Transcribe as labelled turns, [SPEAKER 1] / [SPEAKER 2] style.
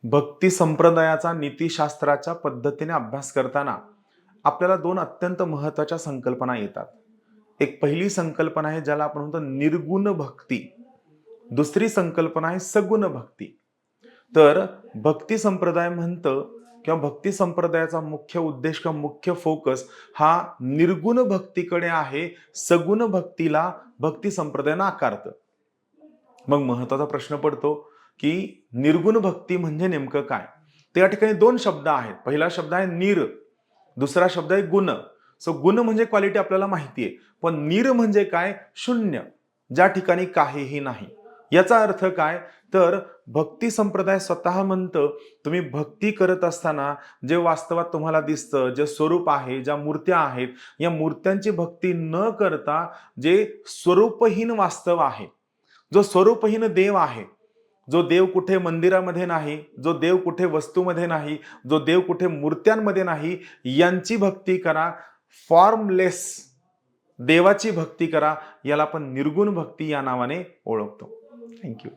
[SPEAKER 1] भक्ती संप्रदायाचा नीतिशास्त्राच्या पद्धतीने अभ्यास करताना आपल्याला दोन अत्यंत महत्त्वाच्या संकल्पना येतात. एक पहिली संकल्पना आहे ज्याला आपण म्हणतो निर्गुण भक्ती. दुसरी संकल्पना आहे सगुण भक्ती. तर भक्ती संप्रदाय म्हणतं किंवा भक्ती संप्रदायाचा मुख्य उद्देश किंवा मुख्य फोकस हा निर्गुण भक्तीकडे आहे. सगुण भक्तीला भक्ती संप्रदाय नाकारतं. मग महत्वाचा प्रश्न पडतो की निर्गुण भक्ती म्हणजे नेमकं काय? तर या ठिकाणी दोन शब्द आहेत. पहिला शब्द आहे निर, दुसरा शब्द आहे गुण. गुण म्हणजे क्वालिटी आपल्याला माहिती आहे, पण निर म्हणजे काय? शून्य, ज्या ठिकाणी काहीही नाही. याचा अर्थ काय? तर भक्ती संप्रदाय स्वतः म्हणतं तुम्ही भक्ती करत असताना जे वास्तवात तुम्हाला दिसतं, जे स्वरूप आहे, ज्या मूर्त्या आहेत, या मूर्त्यांची भक्ती न करता जे स्वरूपहीन वास्तव आहे, जो स्वरूपहीन देव आहे, जो देव कुठे मंदिरामध्ये नाही, जो देव कुठे वस्तूमध्ये नाही, जो देव कुठे मूर्त्यांमध्ये नाही, यांची भक्ती करा. फॉर्मलेस देवाची भक्ती करा. याला आपण निर्गुण भक्ती या नावाने ओळखतो. थँक्यू.